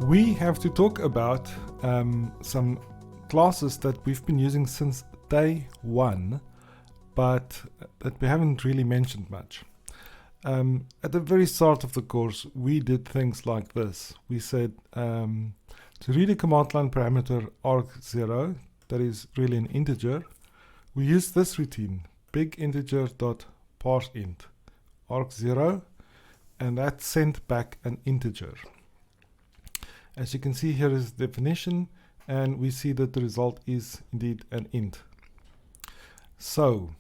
We have to talk about some classes that we've been using since day one, but that we haven't really mentioned much. At the very start of the course, we did things like this. We said to read a command line parameter arg0, that is really an integer, we use this routine, big integer dot parseInt arg0, and that sent back an integer. As you can see, here is the definition, and we see that the result is indeed an int. So,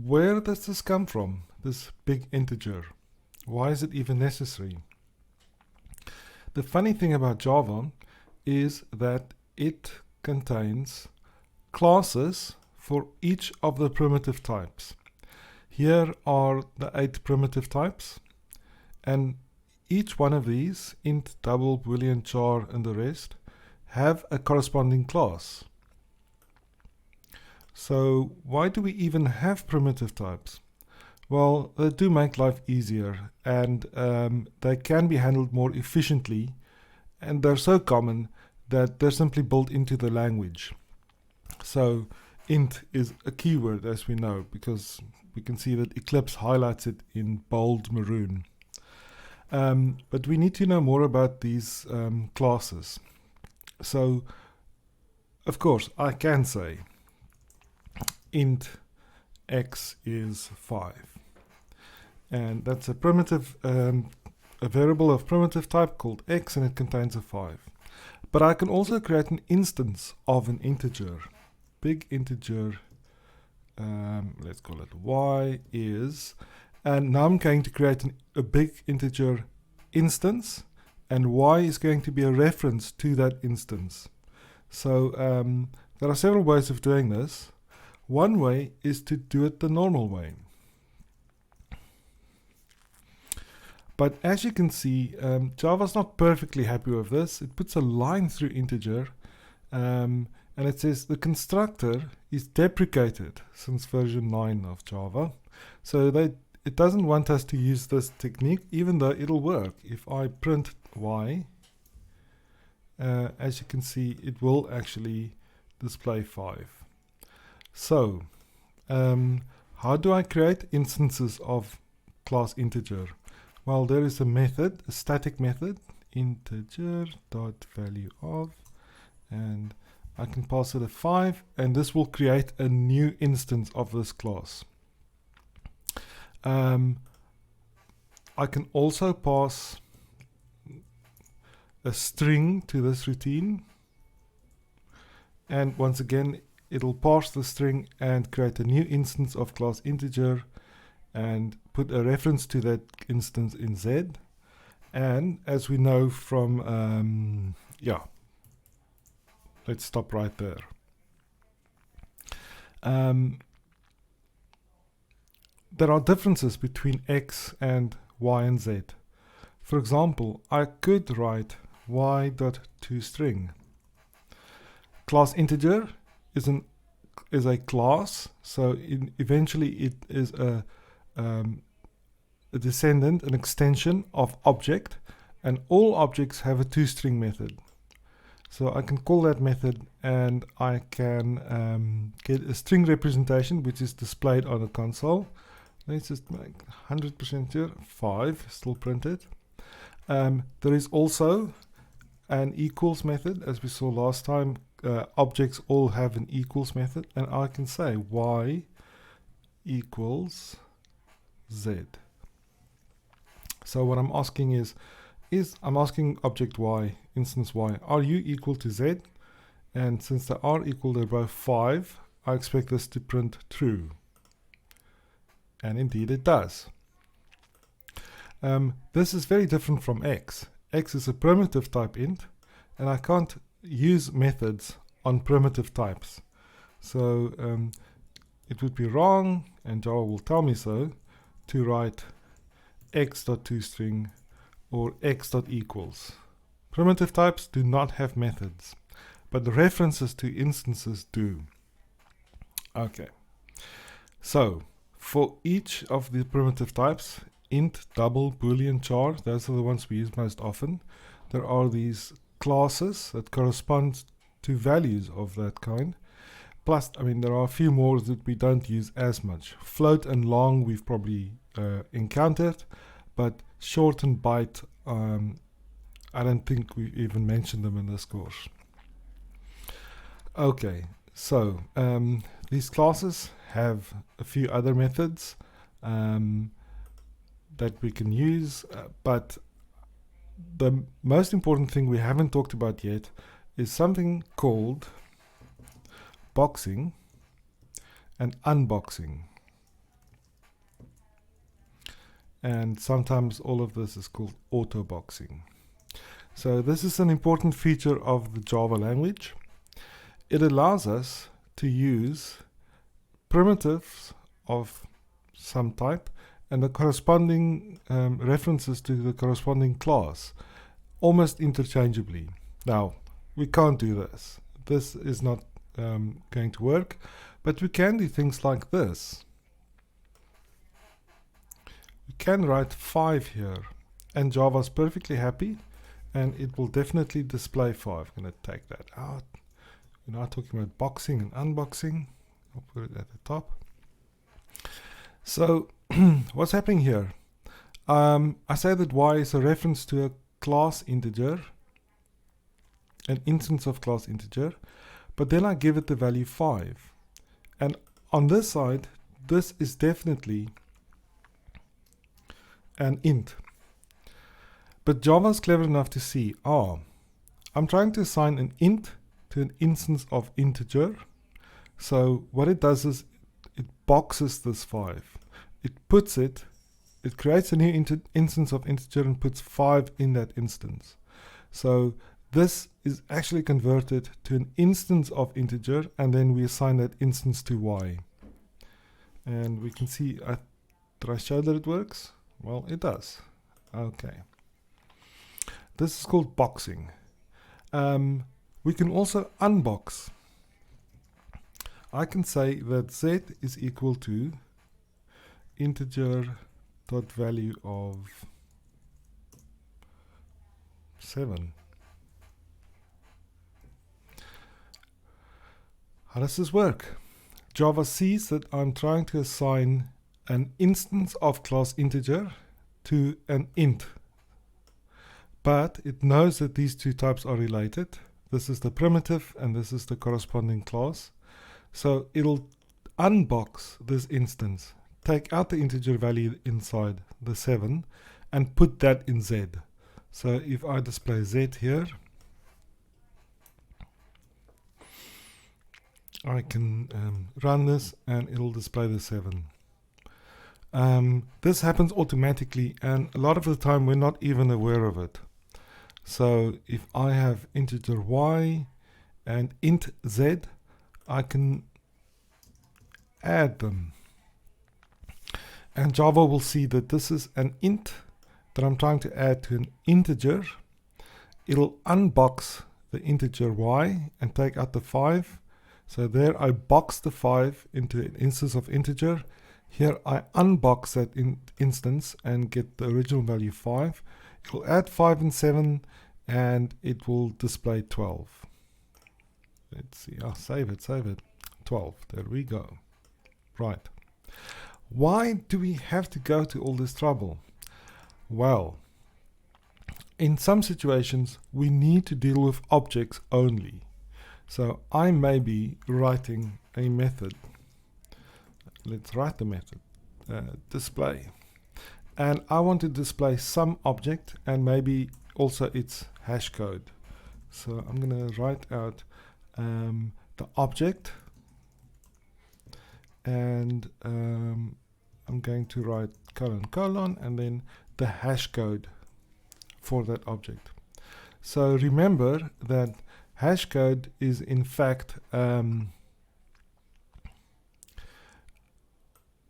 where does this come from, this big integer? Why is it even necessary? The funny thing about Java is that it contains classes for each of the primitive types. Here are the 8 primitive types, and each one of these, int, double, boolean, char, and the rest, have a corresponding class. So why do we even have primitive types? Well, they do make life easier, and they can be handled more efficiently, and they're so common that they're simply built into the language. So int is a keyword, as we know, because we can see that Eclipse highlights it in bold maroon. But we need to know more about these classes. So, of course, I can say int x is 5. And that's a primitive, a variable of primitive type called x, and it contains a 5. But I can also create an instance of an integer. Big integer, let's call it y is, and now I'm going to create a big integer instance, and y is going to be a reference to that instance. So there are several ways of doing this. One way is to do it the normal way. But as you can see, Java's not perfectly happy with this. It puts a line through integer, and it says the constructor is deprecated since version 9 of Java. So it doesn't want us to use this technique, even though it'll work. If I print y, as you can see, it will actually display 5. So, how do I create instances of class integer? Well, there is a method, a static method, integer.valueOf, and I can pass it a 5, and this will create a new instance of this class. I can also pass a string to this routine, and once again it'll parse the string and create a new instance of class integer and put a reference to that instance in Z. And as we know from let's stop right there. There are differences between x and y and z. For example, I could write y.toString. Class integer is a class, so eventually it is a descendant, an extension of object, and all objects have a toString method. So I can call that method, and I can get a string representation which is displayed on the console. Let's just make 100% sure, 5 still printed. There is also an equals method, as we saw last time. Objects all have an equals method, and I can say y equals z. So what I'm asking is I'm asking object y, instance y, are you equal to z? And since they are equal, they're both 5, I expect this to print true. And indeed it does. This is very different from x. X is a primitive type int, and I can't use methods on primitive types. So it would be wrong, and Java will tell me so, to write x.toString or x.equals. Primitive types do not have methods, but the references to instances do. Okay, so for each of the primitive types, int, double, boolean, char, those are the ones we use most often, there are these classes that correspond to values of that kind. Plus, I mean, there are a few more that we don't use as much. Float and long we've probably encountered, but short and byte, I don't think we even mentioned them in this course. Okay, so these classes have a few other methods that we can use, but the most important thing we haven't talked about yet is something called boxing and unboxing. And sometimes all of this is called auto boxing. So this is an important feature of the Java language. It allows us to use primitives of some type and the corresponding references to the corresponding class almost interchangeably. Now, we can't do this. This is not going to work, but we can do things like this. We can write 5 here, and Java's perfectly happy, and it will definitely display 5. I'm going to take that out. We're now talking about boxing and unboxing. I'll put it at the top. So, what's happening here? I say that y is a reference to a class integer, an instance of class integer, but then I give it the value 5. And on this side, this is definitely an int. But Java's clever enough to see, I'm trying to assign an int to an instance of integer. So what it does is it boxes this 5. It creates a new instance of integer and puts 5 in that instance. So this is actually converted to an instance of integer, and then we assign that instance to y. And we can see, did I show that it works? Well, it does. Okay. This is called boxing. We can also unbox. I can say that z is equal to integer dot value of 7. How does this work? Java sees that I'm trying to assign an instance of class integer to an int, but it knows that these two types are related. This is the primitive and this is the corresponding class. So it'll unbox this instance, take out the integer value inside the 7 and put that in z. So if I display z here, I can run this and it'll display the 7. This happens automatically, and a lot of the time we're not even aware of it. So if I have integer y and int z, I can add them. And Java will see that this is an int that I'm trying to add to an integer. It'll unbox the integer y and take out the 5. So there I box the 5 into an instance of integer. Here I unbox that instance and get the original value 5. It will add 5 and 7 and it will display 12. Let's see, save it. 12, there we go. Right. Why do we have to go to all this trouble? Well, in some situations we need to deal with objects only. So I may be writing a method. Let's write the method, display. And I want to display some object and maybe also its hash code. So I'm going to write out the object, and I'm going to write colon and then the hash code for that object. So remember that hash code is in fact a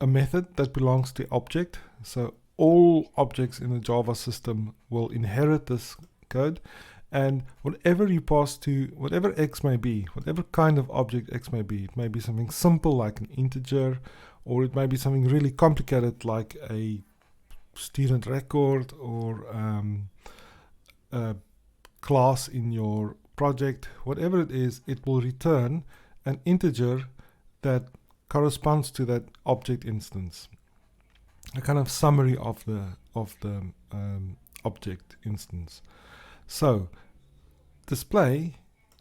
method that belongs to object. So all objects in the Java system will inherit this code, and whatever you pass to, whatever x may be, whatever kind of object x may be, it may be something simple like an integer, or it may be something really complicated like a student record, or class in your project, whatever it is, it will return an integer that corresponds to that object instance. A kind of summary of the object instance. So display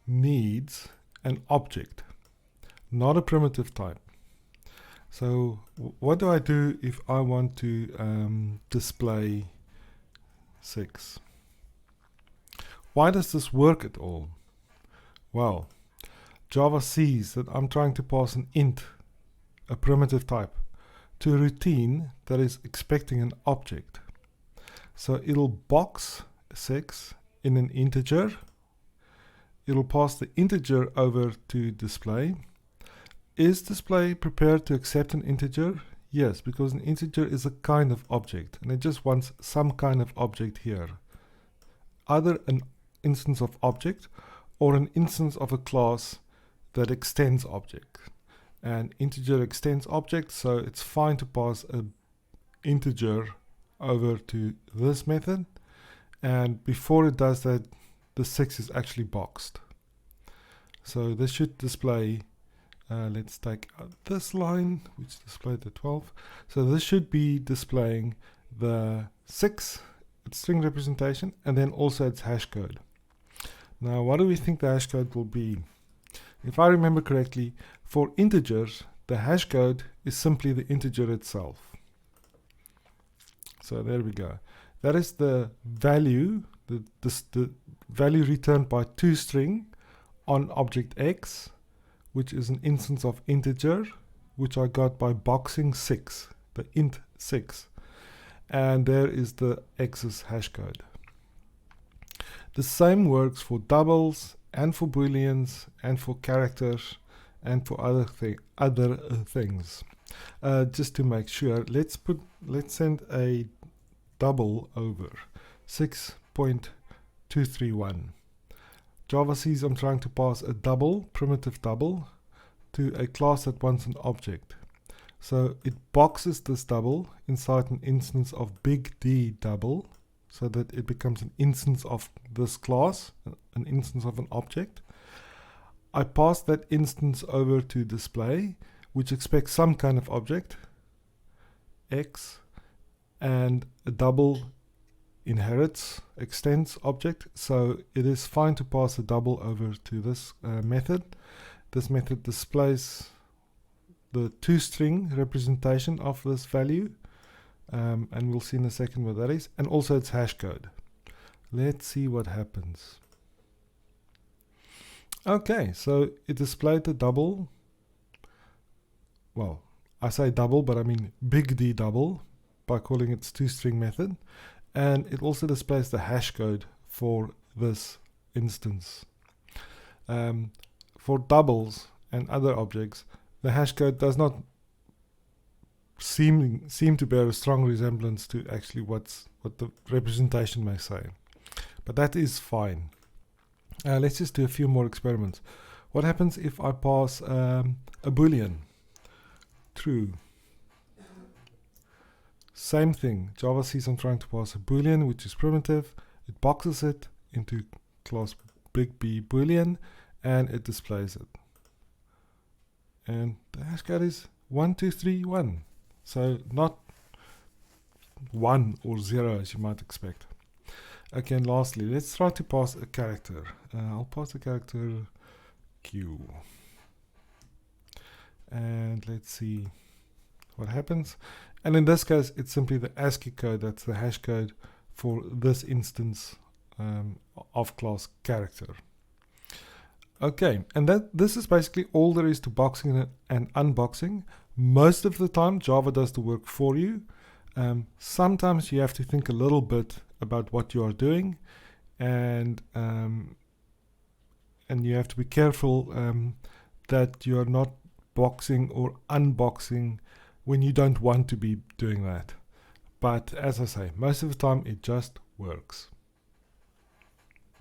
needs an object, not a primitive type. So what do I do if I want to display 6? Why does this work at all? Well, Java sees that I'm trying to pass an int, a primitive type, to a routine that is expecting an object. So it'll box 6 in an integer. It'll pass the integer over to display. Is display prepared to accept an integer? Yes, because an integer is a kind of object, and it just wants some kind of object here. Either an instance of object or an instance of a class that extends object. And integer extends object, so it's fine to pass an integer over to this method, and before it does that, the 6 is actually boxed. So this should display, let's take out this line, which displayed the 12. So this should be displaying the 6, its string representation, and then also its hash code. Now, what do we think the hash code will be? If I remember correctly, for integers, the hash code is simply the integer itself. So there we go. That is the value, the value returned by toString on object X, which is an instance of integer, which I got by boxing 6, the int 6. And there is the X's hash code. The same works for doubles and for booleans and for characters and for other things. Just to make sure, let's send a double over 6.231. Java sees I'm trying to pass a double, primitive double, to a class that wants an object. So it boxes this double inside an instance of big D double, so that it becomes an instance of this class, an instance of an object. I pass that instance over to display, which expects some kind of object, X, and a double inherits, extends object, so it is fine to pass a double over to this method. This method displays the toString representation of this value, and we'll see in a second what that is, and also its hash code. Let's see what happens. Okay, so it displayed the double. Well, I say double, but I mean big D double by calling its toString method, and it also displays the hash code for this instance. For doubles and other objects, the hash code does not seem to bear a strong resemblance to actually what the representation may say, but that is fine. Let's just do a few more experiments. What happens if I pass a boolean? True. Same thing. Java sees I'm trying to pass a boolean, which is primitive. It boxes it into class big B boolean, and it displays it. And the hash code is 1231. So not 1 or 0 as you might expect. Okay, and lastly, let's try to pass a character. I'll pass the character Q. And let's see what happens. And in this case, it's simply the ASCII code, that's the hash code for this instance of class character. Okay, and this is basically all there is to boxing and unboxing. Most of the time, Java does the work for you. Sometimes you have to think a little bit about what you are doing, and you have to be careful that you are not boxing or unboxing when you don't want to be doing that. But as I say, most of the time it just works.